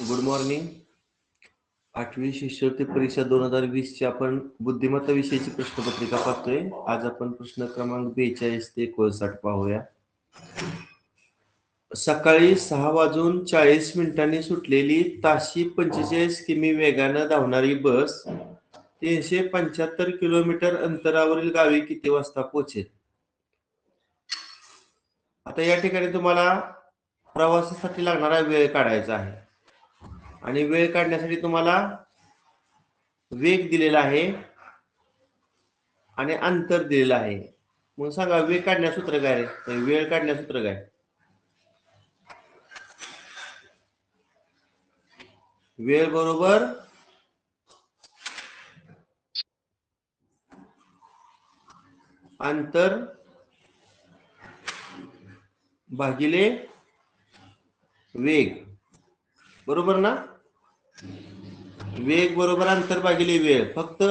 Good morning. 8वी शिष्यवृत्ती परीक्षा 2020 ची आपण बुद्धिमत्ता विषयाची प्रश्नपत्रिका पाहतोय. आज आपण प्रश्न क्रमांक 42 ते 59 पाहूया. सकाळी 6:40 सुटलेली ताशी 45 किमी वेगानं धावणारी बस 375 किलोमीटर अंतरावरील गावी किती वाजता पोहोचेल? आता या ठिकाणी तुम्हाला प्रवासासाठी लागणारा वेळ काढायचा आहे आणि वेळ काढण्यासाठी तुम्हाला वेग दिलेला आहे आणि अंतर दिलेलं आहे. मग सांगा वेग काढण्याचं सूत्र काय? वेळ काढण्याचं सूत्र काय? वेळ बरोबर अंतर भागिले वेग, बरोबर ना? वेग बरोबर अंतर भागिले वेळ. फक्त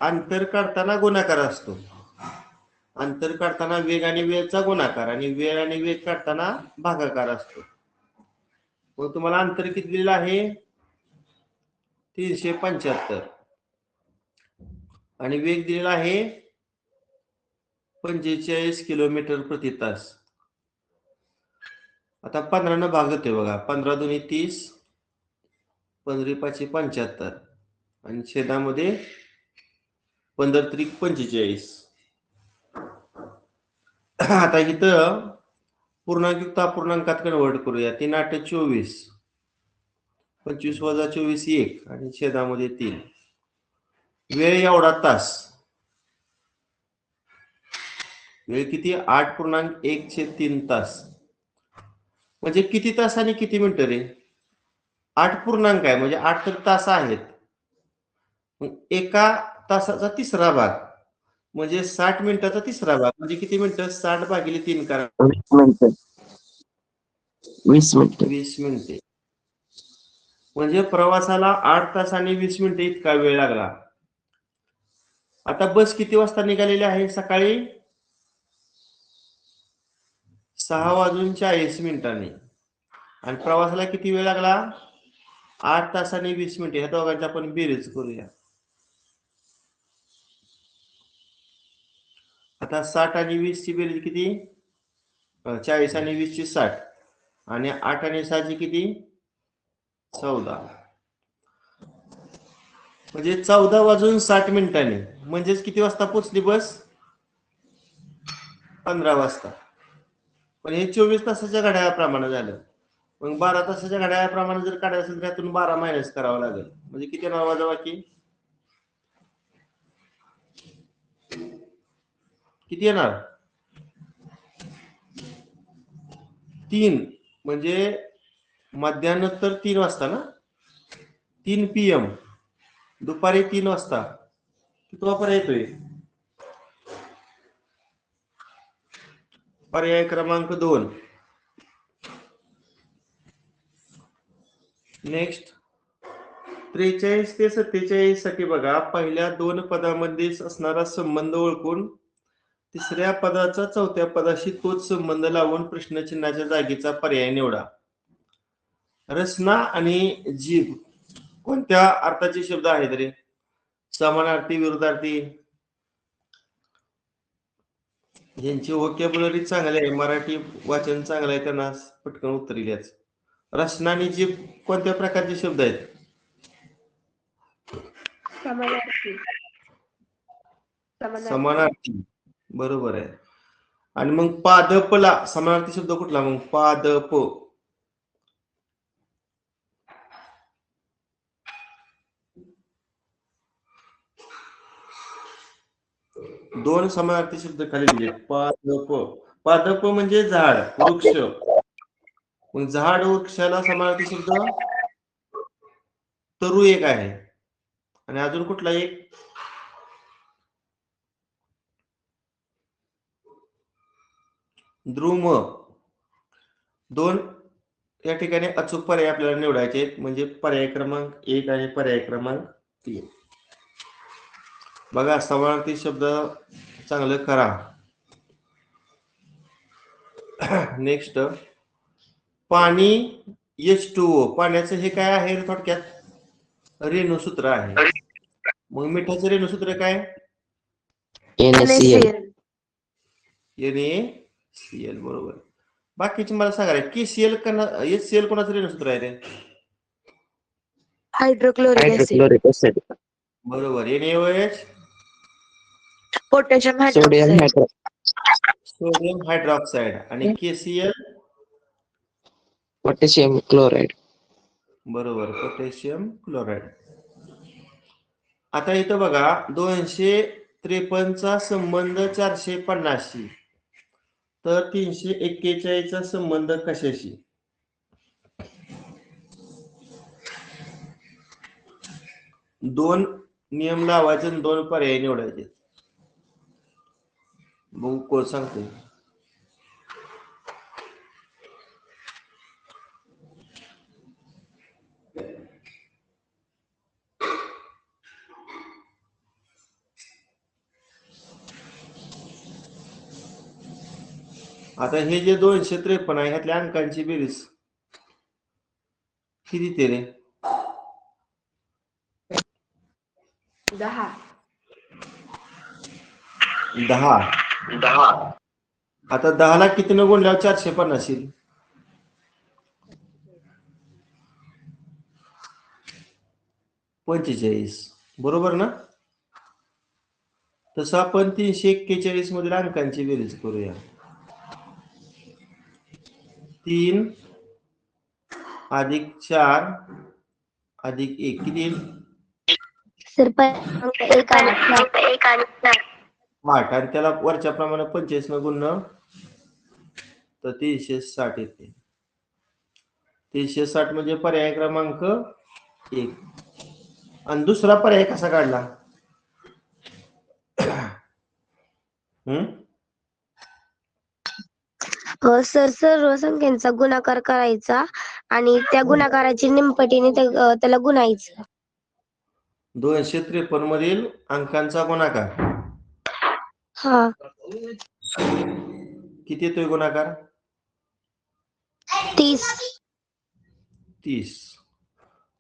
अंतर काढताना गुणाकार असतो. अंतर काढताना वेग आणि वेळचा गुणाकार आणि वेळ आणि वेग काढताना भागाकार असतो. मग तुम्हाला अंतर किती दिलेलं आहे? 375 आणि वेग दिलेला आहे 45 किलोमीटर प्रति तास. आता 15 न भाग होते बघा. 15 दुनी 30, 15 पाची 75 आणि छेदामध्ये 15 त्रिक 45. आता इथं पूर्णांक अपूर्णांकात कन्वर्ट करूया. 3 8 24, 25 वजा 24 1 आणि छेदामध्ये 3. वेळ एवढा तास. वेळ किती? 8.1/3 तास. म्हणजे किती तास आणि किती मिनिटं रे? 8 पूर्णांक आहे म्हणजे 8 तर तास आहेत. मग एका तासाचा तिसरा भाग म्हणजे 60 मिनिटाचा तिसरा भाग म्हणजे किती मिनिटं? 60 भागिले 3 करा. 20 मिनिटे. 20 मिनिटे. म्हणजे प्रवासाला 8 तास आणि 20 मिनिटे इतका वेळ लागला. आता बस किती वाजता निघालेली आहे? सकाळी 6:40 आणि प्रवासाला किती वेळ लागला? 8 तास आणि 20 मिनिटे. ह्या दोघांची आपण बेरीज करूया. आता 60 आणि 20 ची बेरीज किती? 40 आणि 20 ची 60 आणि 8 आणि 6 ची किती? 14. म्हणजे 14:60 म्हणजेच किती वाजता पोहोचली बस? 15 वाजता. पण हे 24 तासाच्या घड्याळाप्रमाणे झालं. मग 12 तासाच्या घड्याळाप्रमाणे जर काढायचं असेल तर त्यातून 12 मायनस करावं लागेल. म्हणजे किती येणार वजाबाकी? किती येणार? 3. म्हणजे मध्यानंतर 3 वाजता ना? 3 PM. दुपारी 3 वाजता. किती पर्याय येतोय? पर्याय क्रमांक 2. नेक्स्ट 43 ते 47 साठी बघा. पहिल्या 2 पदामध्ये असणारा संबंध ओळखून तिसऱ्या पदाचा चौथ्या पदाशी तोच संबंध लावून प्रश्नचिन्हाच्या जागेचा पर्याय निवडा. रचना आणि जीभ कोणत्या अर्थाचे शब्द आहेत रे? समानार्थी, विरुद्धार्थी. ज्यांची व्होकॅब्युलरी चांगली आहे, मराठी वाचन चांगलं आहे, त्यांना पटकन उत्तर येईल. रचना आणि जीभ कोणत्या प्रकारचे शब्द आहेत? समानार्थी. बरोबर आहे. आणि मग पादपला समानार्थी शब्द कुठला? मग पादप. दोन समानार्थी शब्द खाली दिले. पादप. पादप म्हणजे झाड, वृक्ष. मग झाड वृक्षाला समानार्थी शब्द तरु एक आहे. आणि अजून कुठला एक? द्रुम. 2 या ठिकाणी अचूक पर्याय आपल्याला निवडायचे आहेत. म्हणजे पर्याय क्रमांक 1 आणि पर्याय क्रमांक 3. बघा समानार्थी शब्द चांगलं करा. नेक्स्ट पाणी H2O पाण्याचं हे काय आहे थोडक्यात रेणुसूत्र आहे. मग मिठाचं रेणुसूत्र काय NaCl. NaCl बरोबर. बाकीचे मला सांगा रे KCl HCl कोणाचं रेणुसूत्र आहे रे हायड्रोक्लोरिक ऍसिड. बरोबर. NaOH पोटॅशियम सोडियम हायड्रॉक्साइड आणि KCl पोटॅशियम क्लोराईड. बरोबर पोटॅशियम क्लोराईड. आता इथं बघा 253 चा संबंध 450शी तर 341 चा संबंध कशाशी दोन नियम लावायचे आणि दोन पर्याय निवडायचे. बघू कोण सांगते. आता हे जे 253 आहे ह्यातल्या अंकांची बेरीज किती ते रे 10. आता 10 ला किती न गुणल्यावर 450 येईल 45 बरोबर ना. तसं आपण 341 मधील अंकांची बेरीज करूया. 3 अधिक 4 अधिक 1 किती येईल 8 आणि त्याला वरच्या प्रमाणे 45 न गुणणं तर 360 येते. 360 म्हणजे पर्याय क्रमांक 1 आणि दुसरा पर्याय कसा काढला सर सर्व संख्यांचा गुणाकार करायचा आणि त्या गुणाकाराची निमपटीने त्याला गुणायचं. 253 मधील अंकांचा गुणाकार हा किती येतोय गुणाकार 30.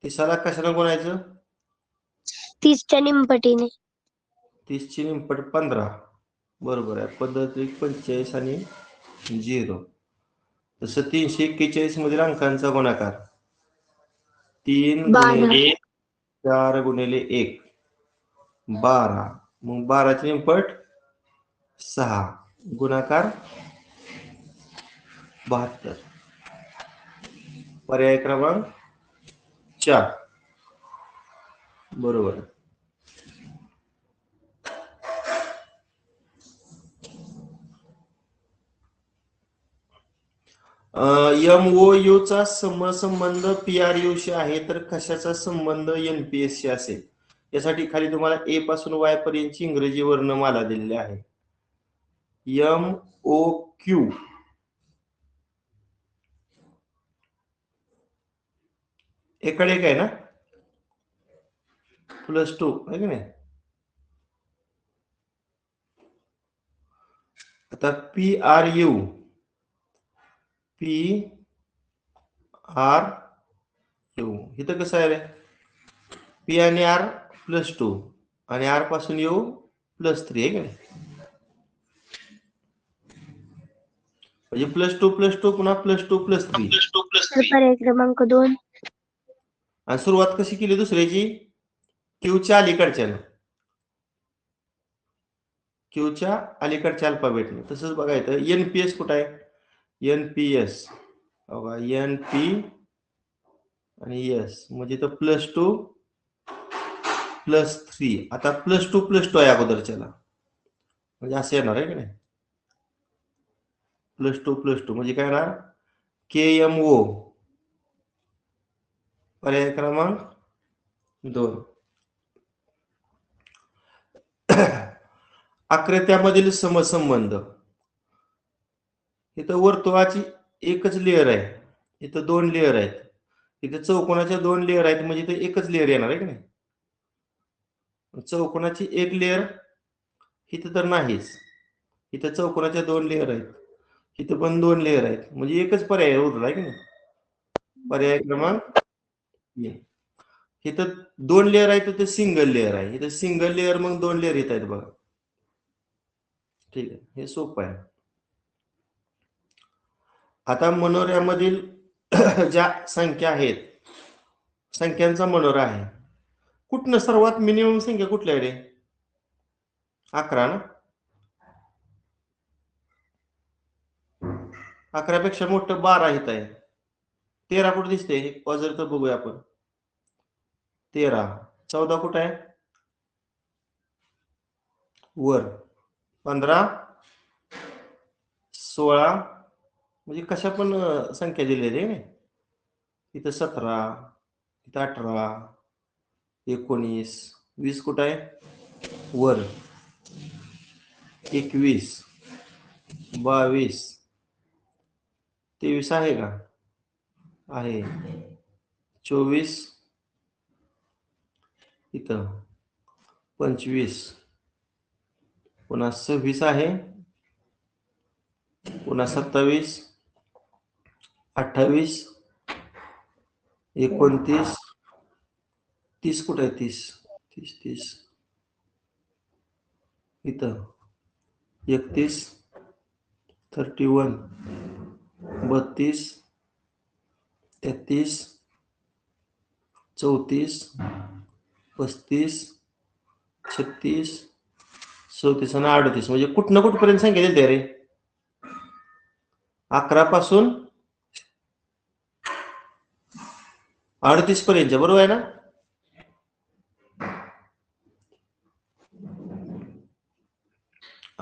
30ला कशाला गुणायचं 30च्या निमपटीने 30 ची निमपट 15 बरोबर आहे. पद्धती 45 आणि 0 तसं 341 मधील अंकांचा गुणाकार 3 गुणिले 4 गुणिले 1 12 मग 12 ची निमपट 6 गुणाकार 72 पर्याय क्रमांक 4 बरोबर. MOU चा समसंबंध PRU शी आहे तर कशाचा संबंध NPS शी असेल. यासाठी खाली तुम्हाला A पासून Y पर्यंतची इंग्रजी वर्णमाला दिलेली आहे. MOQ एकडे एक आहे ना +2 आहे की नाही. आता PRU इथं कसं आहे रे P आणि R +2 आणि R पासून U +3 आहे की नाही म्हणजे +2 पुन्हा +2 +3 पर्याय क्रमांक 2 आणि सुरुवात कशी केली दुसऱ्याची क्यूच्या अलीकडच्या अल्फाबेटने. तसंच बघा इथं NPS कुठं आहे NPS बघा NP आणि S म्हणजे इथं +2 +3 आता +2 आहे अगोदरच्याला म्हणजे असं येणार आहे की नाही +2 म्हणजे काय येणार KMO पर्याय क्रमांक 2. आकृत्यामधील समसंबंध इथं वर्तुळाची एकच लेअर आहे इथं 2 लेअर आहेत इथं चौकोनाच्या 2 लेअर आहेत म्हणजे इथं एकच लेअर येणार आहे की नाही. चौकोनाची एक लेअर इथं तर नाहीच इथं चौकोनाच्या 2 लेअर आहेत इथं पण 2 लेअर आहेत म्हणजे एकच पर्याय उरला आहे की नाही पर्याय क्रमांक 3. इथं 2 लेअर आहे तर ते सिंगल लेअर आहे. इथं सिंगल लेअर मग 2 लेअर येत आहेत बघा. ठीक आहे, हे सोपं आहे. आता मनोऱ्यामधील ज्या संख्या आहेत, संख्यांचा मनोरा आहे. कुठनं सर्वात मिनिमम संख्या कुठल्या आहे रे? 11 ना? 11 पेक्षा मोठं 12 इथं आहे. 13 कुठं दिसते? पॉझर तर बघूया आपण. 13. 14 कुठं आहे? वर. 15, 16 म्हणजे कशा पण संख्या दिलेली आहे. इथं 17, इथं 18, 19, 20 कुठं आहे? वर. 21, 22, 23 आहे का? आहे. 24 इथं 25, पुन्हा 26 आहे, पुन्हा 27, 28, 29, 30 कुठं आहे? 30 इथं 31, 31, 32, 33, 34, 35, 36, 37 आणि 38 म्हणजे कुठनं कुठपर्यंत संख्या देते रे? 11 पासून 38 पर्यंत, बरोबर आहे ना?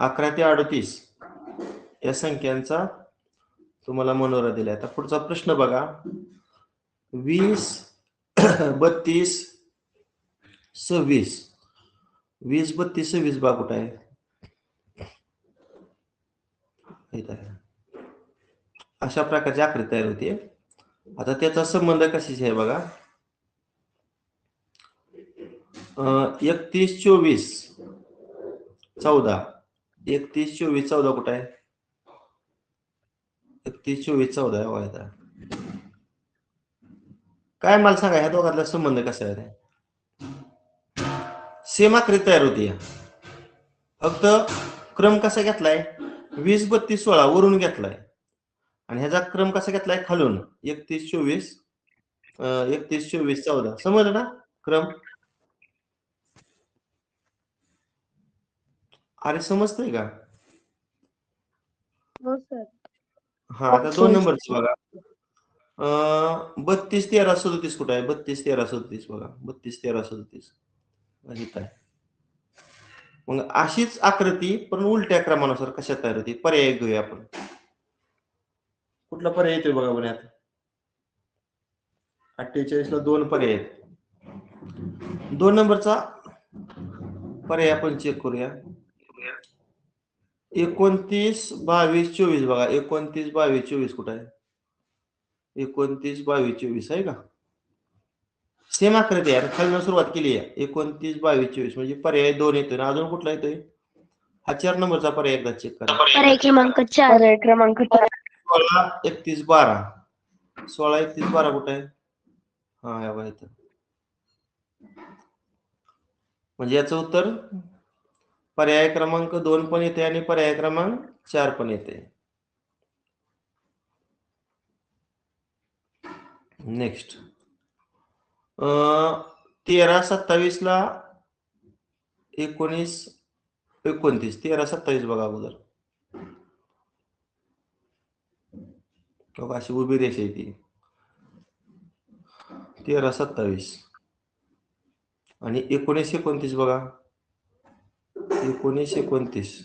अकरा ते 38 या संख्यांचा तुम्हाला मनोरा दिलाय. आता पुढचा प्रश्न बघा. 20, 32, 26. 20, 32, 26 बा कुठं आहे? इथं आहे. अशा प्रकारची आकृती तयार होते. आता त्याचा संबंध कशाशी आहे बघा. 31, 24, 14. 31, 24, 14 कुठं आहे? 31, 24, 14 आहे बघा. काय मला सांगा ह्या दोघांतला संबंध कसा आहे? सेम आकृती तयार होती. फक्त क्रम कसा घेतलाय? 20, 32, 16 वरून घेतलाय आणि ह्याचा क्रम कसा घेतलाय? खालून. 31, 24, 31, 24, 14. समजलं ना क्रम? अरे समजतंय का? हो सर. हा, आता 2 नंबरच बघा. 32, 13, 37 कुठं आहे? 32, 13, 37 बघा. 32, 13, 37 इथं आहे. मग अशीच आकृती पण उलट्या क्रमानुसार कशा तयार होती? पर्याय घेऊया आपण. कुठला पर्याय येतोय बघा बरं आता. 48 ला 2 पर्याय आहेत. 2 नंबरचा पर्याय आपण चेक करूया. 29, 22, 24 बघा. 29, 22, 24 कुठं आहे? 29, 22, 24 आहे का? सेम आकृती आहे. खालून सुरुवात केली आहे. 29, 22, 24 म्हणजे पर्याय 2 येतोय ना. अजून कुठला येतोय? हा 4 नंबरचा पर्याय एकदा चेक करा. पर्याय क्रमांक 4. पर्याय क्रमांक 4. 16, 31, 12. 16, 31, 12 कुठं आहे? हा या बघा इथं. म्हणजे याचं उत्तर पर्याय क्रमांक 2 पण येते आणि पर्याय क्रमांक 4 पण येते. नेक्स्ट 13, 27 ला 19, 29. 13, 27 बघा अगोदर. अशी उभी रेषा आहे ती. 13, 27 आणि 19, 29 बघा. 19, 29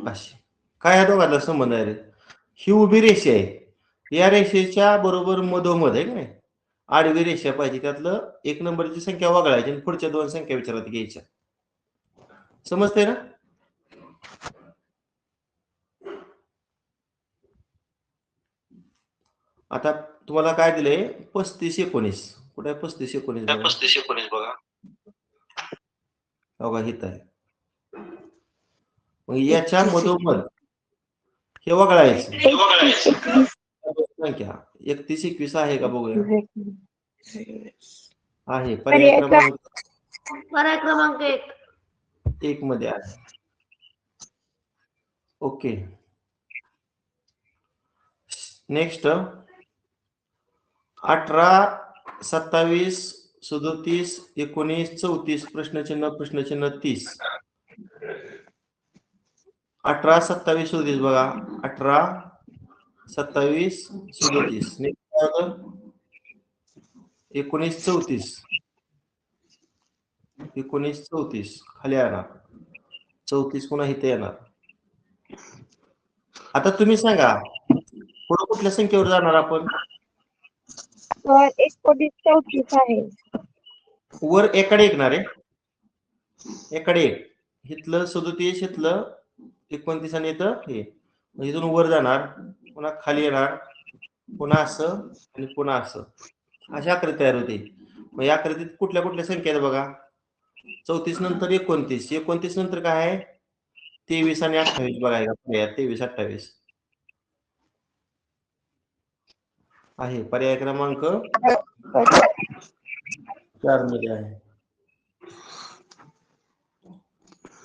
अशी. काय या दोघांना संबंध आहे रे? ही उभी रेषा आहे. या रेषेच्या बरोबर मधोमध आहे की नाही आडवी रेषा पाहिजे. त्यातलं 1 नंबरची संख्या वगळायची आणि पुढच्या 2 संख्या विचारात घ्यायच्या. समजतंय ना? आता तुम्हाला काय दिलंय? 35, 19 कुठे आहे? 35, 19 बघा. 35, 19 बघा. बघा हित आहे. मग याच्या मधोमध हे वगळायचं. संख्या 31 21 आहे का बघूया. आहे पर्याय पर्याय क्रमांक 1 मध्ये आहे. ओके. नेक्स्ट 18 27 37 19 34 प्रश्नचिन्ह 30. 18 27 37 बघा. 18 27 37 19 34 19 34 खाली येणार. 34 पुन्हा इथे येणार. आता तुम्ही सांगा पुढे कुठल्या संख्येवर जाणार आपण. 19 34 आहे. वर एकडे ऐकणार आहे. एकडे एक इथलं 37 इथलं 29 आणि इथं हे इथून वर जाणार पुन्हा खाली येणार पुन्हा असं आणि पुन्हा असं अशी आकृती तयार होते. मग या आकृतीत कुठल्या कुठल्या संख्या आहेत बघा. 34 नंतर 29 29 नंतर काय आहे 23 आणि 28 बघायला 23 28 आहे. पर्याय क्रमांक 4 मध्ये आहे.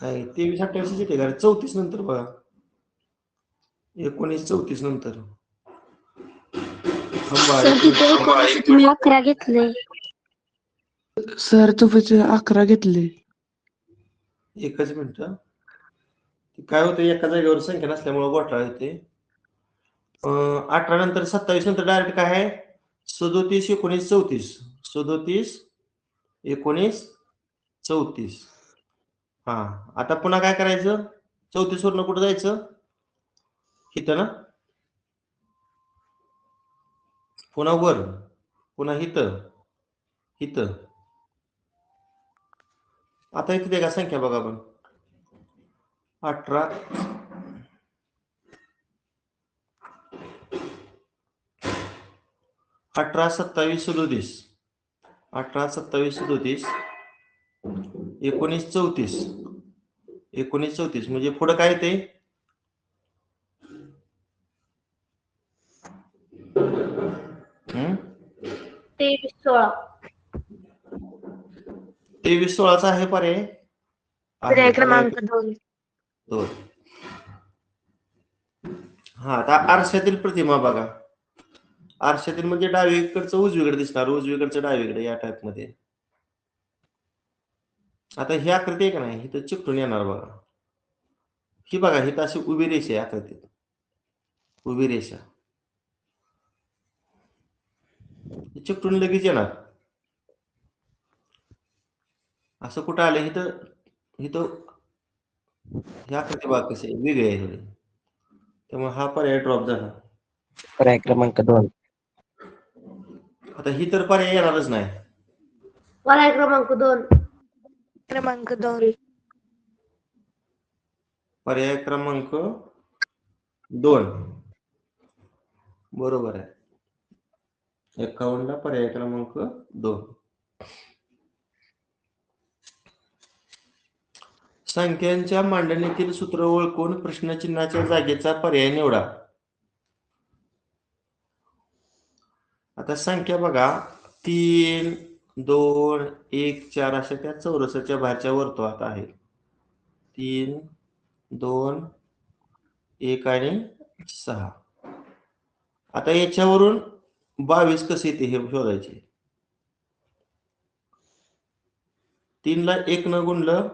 नाही 23 28 येते का 34 नंतर बघा 19 34 नंतर तुम्ही 11 घेतले. सर तुम्ही 11 घेतले. एकच मिनिट. काय होतं एका जागेवर संख्या नसल्यामुळे घोटाळा होते. 18 नंतर 27 नंतर डायरेक्ट काय आहे 37 19 34 37 19 34. हा आता पुन्हा काय करायचं 34 वरनं कुठं जायचं इथं ना पुन्हा वर पुन्हा इथं इथं. आता इथे का संख्या बघा आपण 18 18 27 37 18 27 37 19 34 19 34 म्हणजे पुढे काय ते 23 16 23 16चा आहे पर्याय. पर्याय क्रमांक 2. हा आता आरशातील प्रतिमा बघा. आरशातील म्हणजे डावीकडचं उजवीकडे दिसणार उजवीकडचं डावीकडे या टाइप मध्ये. आता ही आकृती आहे का नाही इथं चिकटून येणार बघा. ही बघा ही अशी उभी रेषा आहे आकृतीत उभी रेषा चिकटून लगेच येणार. असं कुठं आलं इथं इथं ही आकृती बघा कशी वेगळी आहे थोडी त्यामुळे हा पर्याय ड्रॉप झाला. पर्याय क्रमांक 2. आता ही तर पर्याय येणारच नाही. पर्याय क्रमांक 2 पर्याय क्रमांक 2 बरोबर आहे. 51 ला पर्याय क्रमांक 2. संख्यांच्या मांडणीतील सूत्र ओळखून प्रश्नचिन्हाच्या जागेचा पर्याय निवडा. आता संख्या बघा 3 2 1 4 अशा त्या चौरसाच्या बाहेरच्या वर्तुळात आहे. 3 2 1 आणि 6. आता याच्यावरून 22 कसे येते हे शोधायचे. 3 ला 1 न गुणलं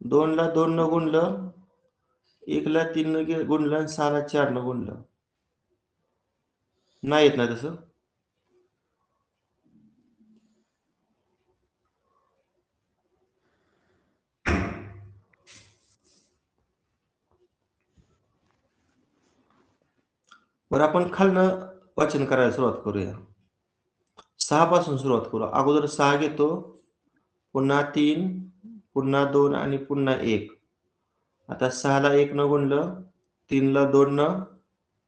2 ला 2 न गुणलं 1 ला 3 न गुणलं आणि 6 ला 4 न गुणलं नाही येत ना तसं. बरं आपण खालनं वाचन करायला सुरुवात करूया. 6 पासून सुरुवात करू. अगोदर 6 घेतो पुन्हा 3 पुन्हा 2 आणि पुन्हा 1. आता 6 ला 1 न गुणलं 3 ला 2 न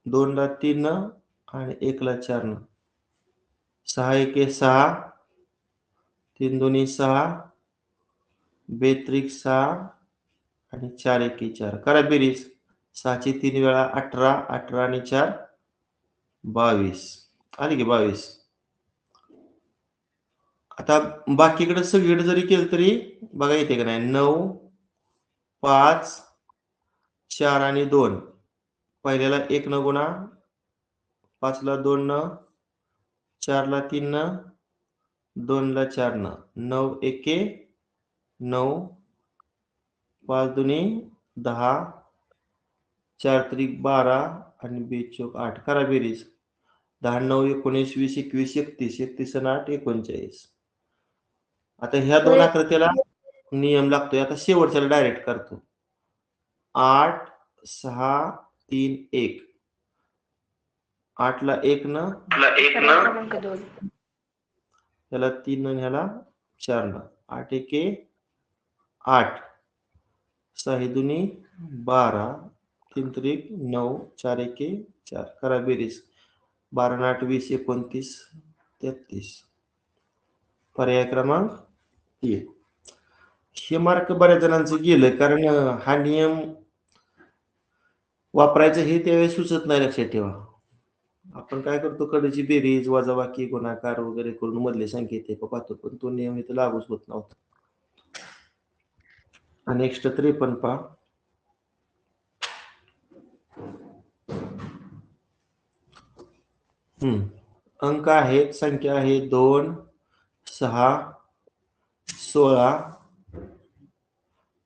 2 ला 3 न आणि 1 ला 4 न 6 1 6 3 2 6 बेत्रिक 6 आणि 4 1 4 करा बेरीज 6 ची 3 वेळा 18 18 आणि 4 22 आली की 22. आता बाकीकडे सगळीकडे जरी केलं तरी बघा येते का नाही 9 5 4 आणि 2 पहिल्याला 1 न गुणा 5 ला 2 न 4 ला 3 न 2 ला 4 न 9 एके 9 5 दुनी 10 4 त्रिक 12 आणि 2 चौक 8 करा बेरीज 10 9 19 20 21 31 31 आणि 8 39. आता ह्या दोन आकृत्याला नियम लागतोय. आता शेवटच्याला डायरेक्ट करतो. 8 6 3 1 8 ला 1 न क्रमांक 2 ह्याला 3 न ह्याला 4 न 8 एके 8 6 दुनी 12 3 त्रिक 9 4 एके 4 करा बेरीज 12 आणि 8 20 29 33. पर्याय क्रमांक 3. हे मार्क बऱ्याच जणांचं गेलं कारण हा नियम वापरायचं हे त्यावेळेस सुचत नाही. लक्षात ठेवा. आपण काय करतो कडची बेरीज वजाबाकी गुणाकार वगैरे करून मधली संख्या येते का पाहतो, पण तो नियम इथं लागूच होत नव्हता. आणि नेक्स्ट 53 पहा. अंक आहेत, संख्या आहे 2 6 16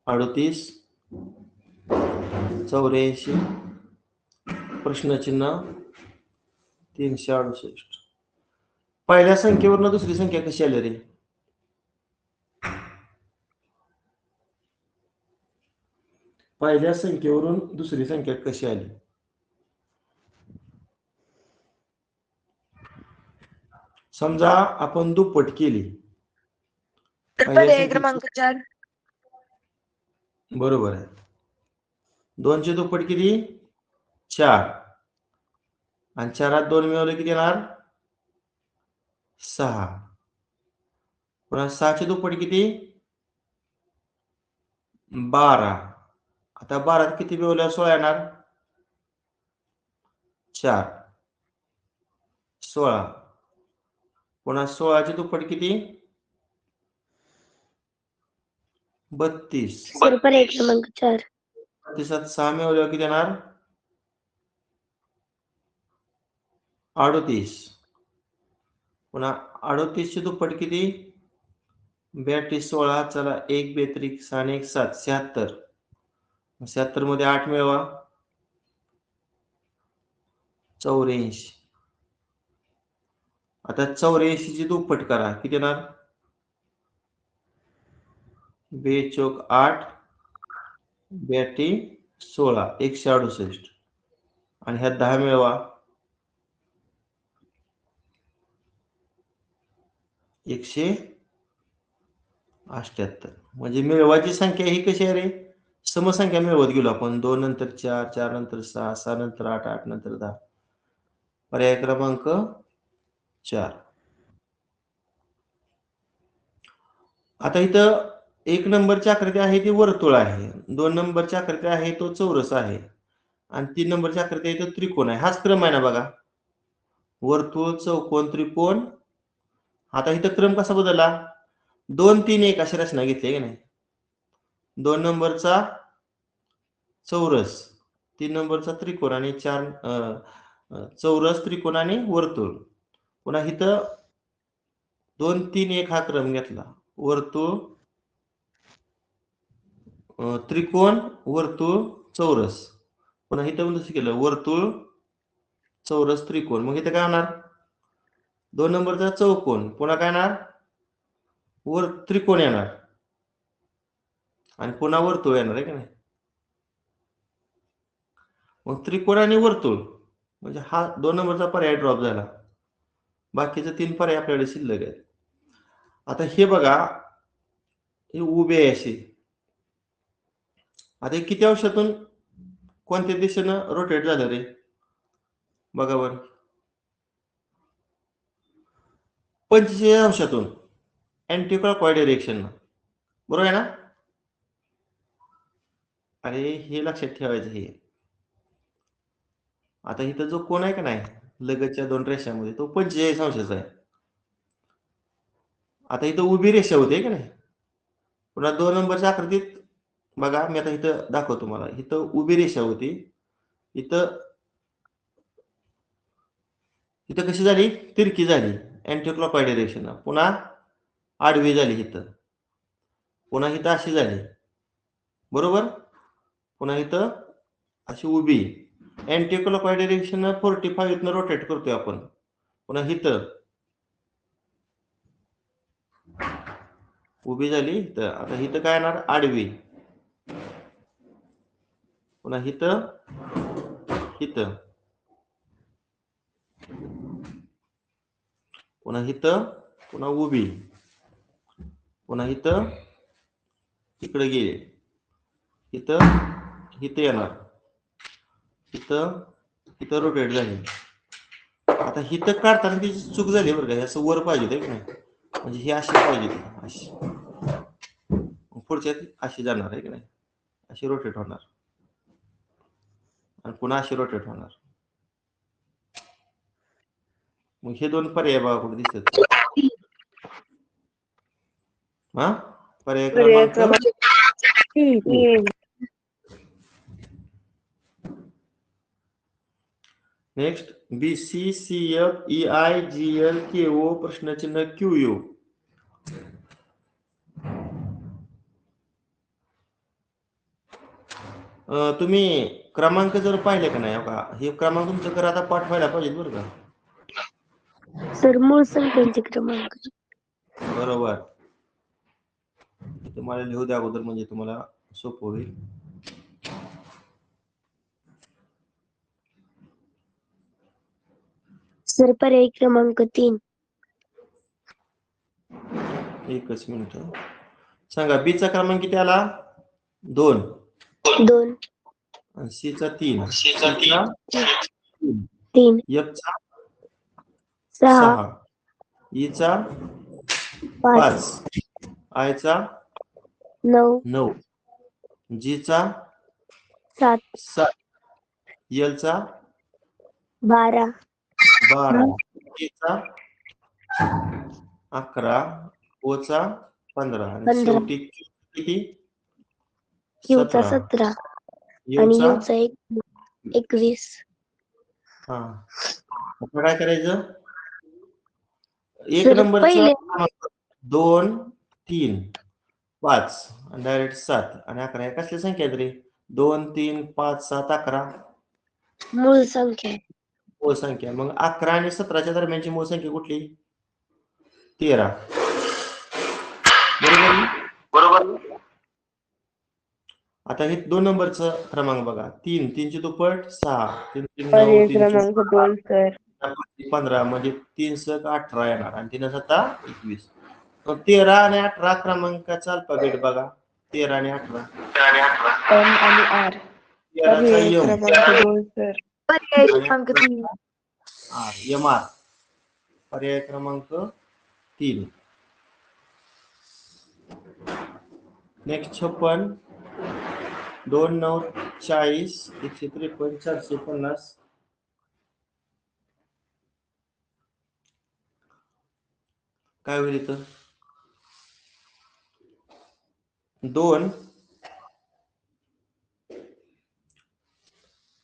38 84 प्रश्नचिन्ह 368. पहिल्या संख्येवरनं दुसरी संख्या कशी आली रे? पहिल्या संख्येवरून दुसरी संख्या कशी आली? समजा आपण दुप्पट केली. पर्याय क्रमांक 4. बरोबर आहे. 2 ची दुप्पट किती? 4 आणि 4 2 मिळवले किती येणार? 6. पुन्हा 6 ची दुप्पट किती? 12. आता 12 किती मिळवल्यावर 16 येणार? 4 16. पुन्हा 16 ची दुप्पट किती? 32. सर पर्याय क्रमांक 4. 32 6 मिळवल्यावर किती येणार? 38. पुन्हा 38 ची दुप्पट किती? 42 16 चला 1 बेत्रिक 6 आणि 1 7 76. 76 मध्ये 8 मिळवा 84. आता 84 ची दुप्पट करा किती येणार? 2 चौक 8 82 16 168 आणि ह्यात 10 मिळवा 178. म्हणजे मिळवायची संख्या ही कशी आहे रे? समसंख्या मिळवत गेलो आपण. 2 नंतर 4 4 नंतर 6 6 नंतर 8 8 नंतर 10. पर्याय क्रमांक 4. आता इथं 1 नंबरची आकृती आहे ती वर्तुळ आहे, 2 नंबरची आकृती आहे तो चौरस आहे आणि 3 नंबरची आकृती आहे तो त्रिकोण आहे. हाच क्रम आहे ना बघा. वर्तुळ चौकोन त्रिकोण. आता इथं क्रम कसा बदलला? 2 3 1 अशी रचना घेतली की नाही. 2 नंबरचा चौरस, 3 नंबरचा त्रिकोण आणि 4 चौरस त्रिकोण आणि वर्तुळ. पुन्हा इथं 2 3 1 हा क्रम घेतला. वर्तुळ त्रिकोण वर्तुळ चौरस. पुन्हा इथं कसं केलं? वर्तुळ चौरस त्रिकोण. मग इथं काय होणार? 2 नंबरचा चौकोन पुन्हा काय येणार? त्रिकोण येणार आणि पुन्हा वर्तुळ येणार आहे का नाही. मग त्रिकोण आणि वर्तुळ म्हणजे हा 2 नंबरचा पर्याय ड्रॉप झाला. बाकीचे 3 पर्याय आपल्याकडे शिल्लक आहेत. आता हे बघा, हे उभे आहे असे. आता हे किती अंशातून कोणत्या दिशेनं रोटेट झालं रे? बघा बरं. 45 अंशातून अँटी क्लॉकवाईज डायरेक्शन. बरोबर आहे ना? अरे हे लक्षात ठेवायचं हे. आता इथं जो कोण आहे का नाही लगतच्या दोन रेषांमध्ये तो 45 अंशाचा आहे. आता इथं उभी रेषा होते की नाही, पुन्हा 2 नंबरच्या आकृतीत बघा, मी आता इथं दाखवतो तुम्हाला. इथं उभी रेषा होती, इथं इथं कशी झाली, तिरकी झाली अँटी क्लॉकवाईज डायरेक्शन, पुन्हा आडवी झाली इथं, पुन्हा इथं अशी झाली, बरोबर. पुन्हा इथं अशी उभी अँटी क्लॉकवाईज डायरेक्शन 45 इथनं रोटेट करतोय आपण. पुन्हा इथं उभी झाली, तर आता इथं काय येणार, आडवी. पुन्हा इथं इथं, पुन्हा इथं, पुन्हा उभी, पुन्हा इथं इकडे गेले, इथं इथं येणार, इथं इथं रोटेट झाली. आता इथं काढताना तिची चूक झाली बरं का, असं वर पाहिजे होतं की नाही, म्हणजे ही अशी पाहिजे होती, अशी. पुढच्यात अशी जाणार आहे की नाही, अशी रोटेट होणार आणि पुन्हा अशी रोटेट होणार. मग हे दोन पर्याय बघा कुठे दिसतात का? हा, पर्याय क्रमांक 3. नेक्स्ट, BCCFEIGLKO प्रश्नचिन्ह QU. तुम्ही क्रमांक जर पाहिले का नाही, हो का, हे क्रमांक तुमचं कर आता पाठ व्हायला पाहिजे बरं का. सर मूळ संख्यांचे क्रमांक. बरोबर, तुम्हाला लिहू द्या अगोदर, म्हणजे तुम्हाला सोपं होईल. सर पर्याय क्रमांक 3. एकच मिनिट सांगा. बी चा क्रमांक किती आला, 2. 2. सी चा 3. 3. एफ चा 6. 6. ई चा 5. आय चा 9. जी चा 7. एल चा 12. 12. के चा 11. ओ चा 15. आणि 15. शेवटी किती, क्यू चा 17. 17 यू आणि चा यू चा 21. हा, आता काय करायचं, एक सर नंबरचा पहिले 2, 3, 5 आणि डायरेक्ट 7 आणि 11 या कसल्या संख्या आहेत रे? 2, 3, 5, 7, 11 मूळ संख्या. मूळ संख्या. मग 11 आणि 17च्या दरम्यानची मूळ संख्या कुठली, 13. बरोबर. आता हे 2 नंबरचं क्रमांक बघा, 3 3ची दुप्पट 6, 3 3 9, पर्याय 3 क्रमांक 2 सर. 15 म्हणजे 3 7 18 येणार आणि 3 7 21. मग 13 आणि 18 क्रमांकाचा अल्फाबेट बघा, 13 आणि 18. एम आणि आर. 13चा पर्याय एम क्रमांक 2 सर. पर्याय क्रमांक 3. R, M R. पर्याय क्रमांक 3. नेक्स्ट 56, 2 9 40, 153, 450. काय होईल इथं, 2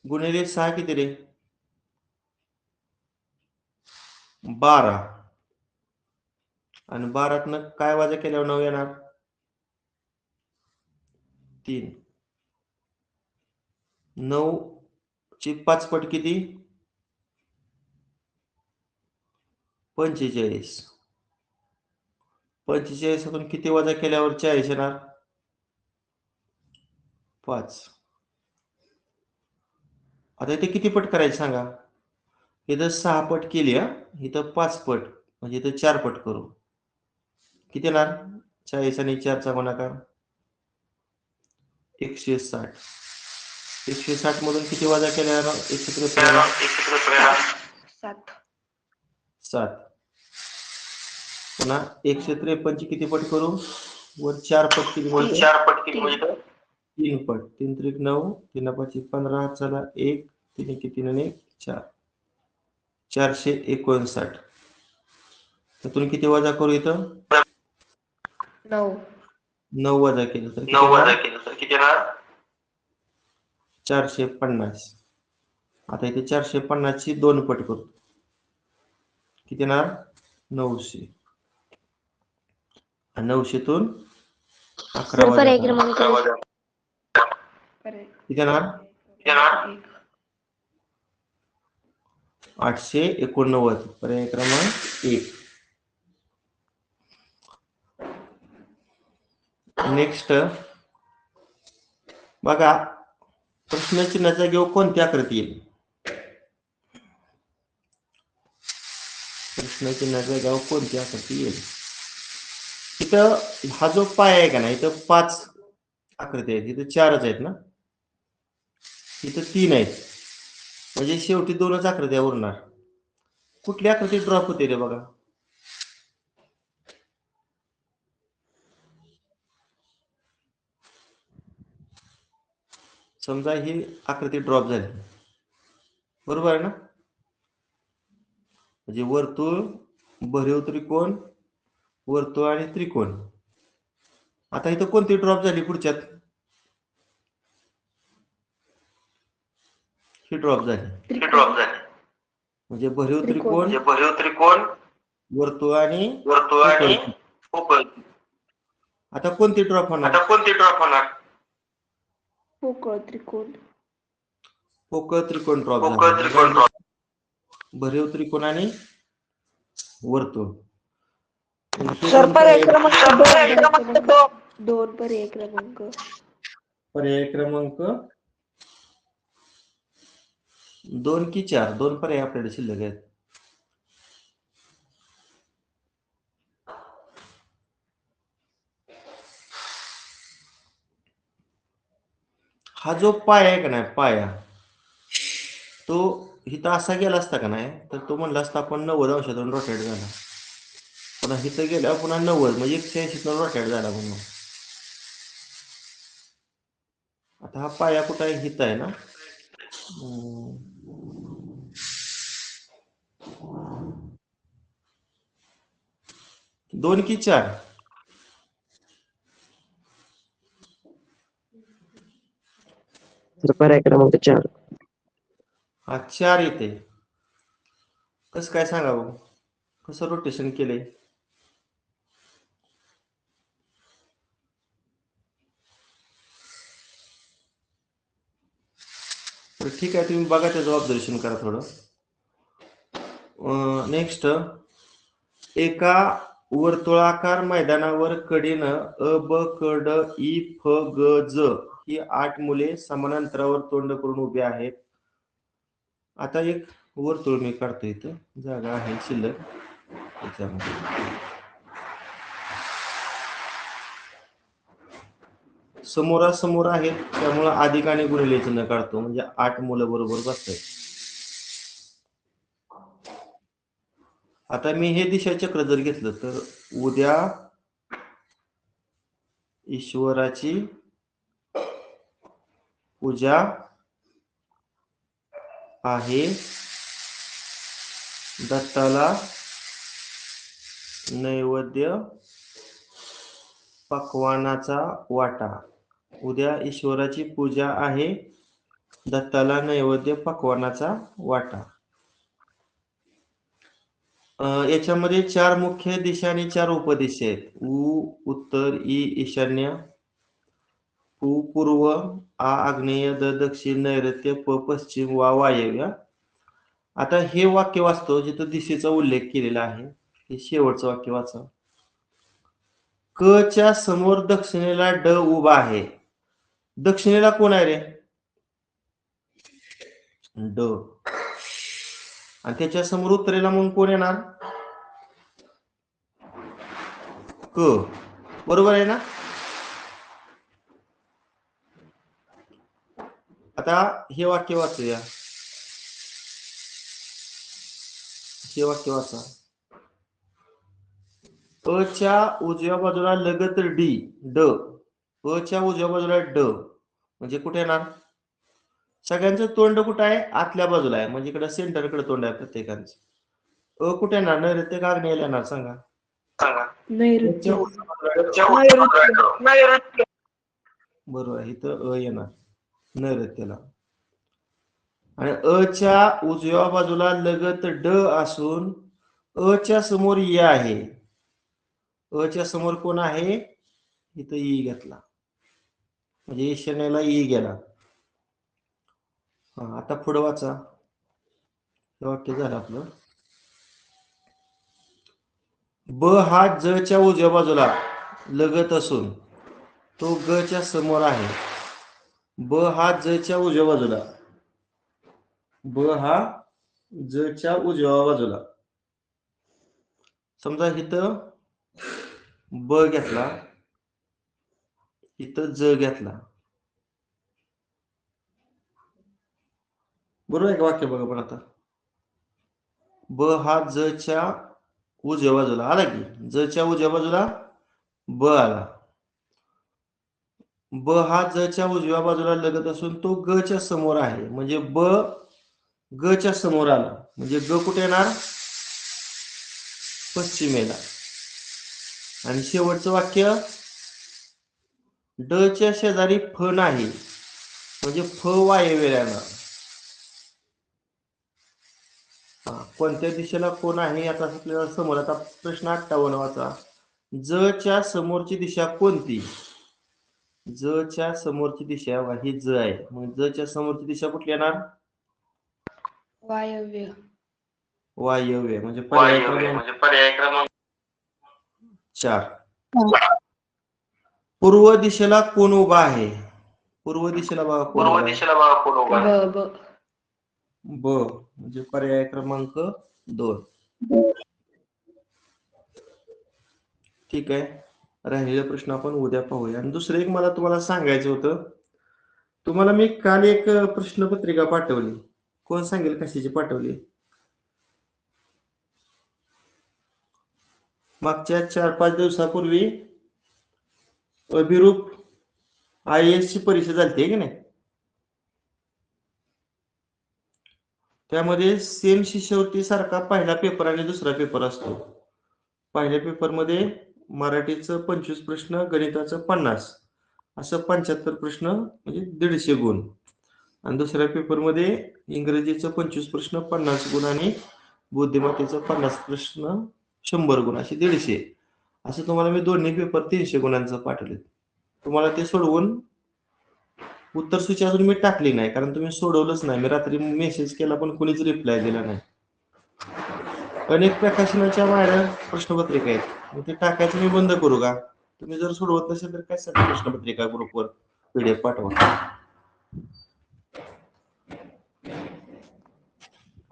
गुणिले 6 किती रे, 12 आणि 12तनं काय वजा केल्यावर 9 येणार, 3. 9 ची 5 पट किती, 45. 45तून किती वजा केल्यावर 40 येणार, 5. आता इथे किती पट करायचे सांगा, इथं 6 पट केली, इथं 5 पट, म्हणजे इथं 4 पट करू. किती येणार, 40 आणि 4चा गुणाकार 160. 160 मधून किती वजा केल्यावर 7. पुन्हा 153 ची किती पट करू, वर 4 पट किती म्हणजे 3 पट. 3 त्रिक 9, 3 5 15, चला 1, 3 किती 4. 459. त्यातून किती वजा करू इथं? 9. 9 वजा केलं तर किती येणार? 450. आता इथे 450 ची 2 पट करतो. किती येणार? 900. 900तून 11 सर वजा पर्याय करा. क्रमांक किती येणार? 889. पर्याय क्रमांक 1. नेक्स्ट बघा, प्रश्नचिन्हाच्या जागेवर कोणती आकृती येईल? प्रश्नचिन्हाच्या जागेवर कोणती आकृती येईल? इथं हा जो पाय आहे का नाही, इथं 5 आकृती आहेत, इथं 4च आहेत ना, इथं 3 आहेत, म्हणजे शेवटी 2च आकृत्या उरणार. कुठली आकृती ड्रॉप होते रे बघा? समजा ही आकृती ड्रॉप झाली, बरोबर आहे ना? म्हणजे वर्तुळ, भरीव त्रिकोण, वर्तुळ आणि त्रिकोण. आता इथं कोणती ड्रॉप झाली पुढच्यात? ही ड्रॉप झाली. म्हणजे भरीव त्रिकोण, वर्तुळ आणि पोकळ. आता कोणती ड्रॉप होणार? पोकळ त्रिकोण. पोकळ त्रिकोण ड्रॉप झाला. भरीव त्रिकोण आणि वर्तुळ. सर पर्याय क्रमांक 2 पर्याय क्रमांक. पर्याय क्रमांक 2 की 4? 2 पर्याय आपल्याकडे शिल्लक आहेत. हा जो पाय आहे का नाही, पाया, तो इथं असा गेला असता का नाही, तर तो म्हणला असता आपण 90 अंशातून रोटेट झाला. पुन्हा इथं गेल्यावर पुन्हा 90 म्हणजे 180 रोटेट झाला म्हणून. आता हा पाया कुठं आहे? हित आहे ना. 2 की 4? पर्याय क्रमांक 4. हा 4 येते. कसं काय सांगा बघू, कसं रोटेशन केलंय? तर ठीक आहे, तुम्ही बघा, त्याचं ऑब्झर्वेशन करा थोडं. नेक्स्ट, एका वर्तुळाकार मैदानावर कडेनं अ, ब, क, ड, ई, फ, ग, ज ही 8 मुले समान अंतरावर तोंड करून उभी आहेत. आता एक वर्तुळ मी काढतो, इथं जागा आहे शिल्लक त्याच्यामध्ये. समोरासमोर आहेत, त्यामुळे अधिक आणि गुणिले चिन्ह काढतो, म्हणजे 8 मुलं बरोबर बसतात. आता मी हे दिशा चक्र जर घेतलं तर उद्या ईश्वराची पूजा आहे, दत्ताला नैवेद्य पक्वानाचा वाटा. उद्या ईश्वराची पूजा आहे, दत्ताला नैवेद्य पक्वानाचा वाटा. याच्यामध्ये 4 मुख्य दिशा आणि 4 उपदिशा आहेत. उ उत्तर, ई ईशान्य, पु पूर्व, आ आग्नेय, द दक्षिण, नैऋत्य, प पश्चिम, वा वायव्य. आता हे वाक्य वाचतो जिथं दिशेचा उल्लेख केलेला आहे, हे शेवटचं वाक्य वाचा. क च्या समोर दक्षिणेला ड उभा आहे. दक्षिणेला कोण आहे रे? ड. आणि त्याच्या समोर उत्तरेला मग कोण येणार? क. बरोबर आहे ना? आता हे वाक्य वाचूया. हे वाक्य वाचा. अ च्या उजव्या बाजूला लगत डी, ड. अ च्या उजव्या बाजूला ड, म्हणजे कुठे येणार? सगळ्यांचं तोंड कुठं आहे? आतल्या बाजूला आहे, म्हणजे इकडे सेंटरकडे तोंड आहे प्रत्येकाचं. कुठे येणार नैऋत्य का आग्नेय येणार सांगा. नैऋत्य. बरोबर आहे, इथं येणार नैऋत्यला. आणि अच्या उजव्या बाजूला लगत ड असून अच्या समोर य आहे. अच्या समोर कोण आहे, इथं ई घेतला म्हणजे ईशान्येला ई गेला. हा, आता पुढं वाचा. हे वाक्य झालं आपलं. ब हा ज च्या उजव्या बाजूला लगत असून तो ग च्या समोर आहे. ब हा ज च्या उजव्या बाजूला, ब हा ज च्या उजव्या बाजूला. समजा इथं ब घेतला, इथं ज घेतला. बरोबर आहे का वाक्य? बघा पण आता ब हा ज च्या उजव्या बाजूला आला की, ज च्या उजव्या बाजूला ब आला. ब हा ज च्या उजव्या बाजूला लगत असून तो ग च्या समोर आहे. म्हणजे ब ग च्या समोर आला म्हणजे ग कुठे येणार, पश्चिमेला. आणि शेवटचं वाक्य ड च्या शेजारी फ नाही म्हणजे फ वायव्येला येणार. कोणत्या दिशेला कोण आहे आता आपल्याला समोर. आता प्रश्न 58 वाचा. ज च्या समोरची दिशा कोणती? ज च्या समोरची दिशा ही ज आहे. मग ज च्या समोरची दिशा कुठली येणार? वायव्य. वायव्य म्हणजे पर्याय क्रमांक 4. पूर्व दिशेला कोण उभा आहे? पूर्व दिशेला बघा कोण उभा आहे. ब. ब म्हणजे पर्याय क्रमांक 2. ठीक आहे, राहिलेले प्रश्न आपण उद्या पाहूया. आणि दुसरं एक मला तुम्हाला सांगायचं होतं. तुम्हाला मी काल एक प्रश्नपत्रिका पाठवली. कोण सांगेल कशाची पाठवली? मागच्या 4-5 दिवसापूर्वी अभिरूप IAS ची परीक्षा झाली की नाही, त्यामध्ये सेम शिष्यवृत्ती सारखा पहिला पेपर आणि दुसरा पेपर असतो. पहिल्या पेपरमध्ये मराठीचं 25 प्रश्न, गणिताचं 50, असं 75 प्रश्न म्हणजे 150 गुण. आणि दुसऱ्या पेपरमध्ये इंग्रजीचं 25 प्रश्न 50 गुण आणि बुद्धिमत्तेचं 50 प्रश्न 100 गुण, असे 150. असं तुम्हाला मी दोन्ही पेपर 300 गुणांचं पाठवले. तुम्हाला ते सोडवून उत्तर सूची अजून मी टाकली नाही, कारण तुम्ही सोडवलंच नाही. मी रात्री मेसेज केला पण कोणीच रिप्लाय दिला नाही. अनेक प्रकाशनाच्या माझ्या प्रश्नपत्रिका आहेत, ते टाकायचं मी बंद करू का? तुम्ही जर सोडवत नसेल तर काय सगळी प्रश्नपत्रिका ग्रुपवर PDF पाठवा.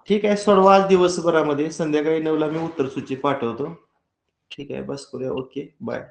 ठीक आहे, सोडवा आज दिवसभरामध्ये. संध्याकाळी 9ला मी उत्तर सूची पाठवतो. ठीक आहे, बस करूया. Okay, bye.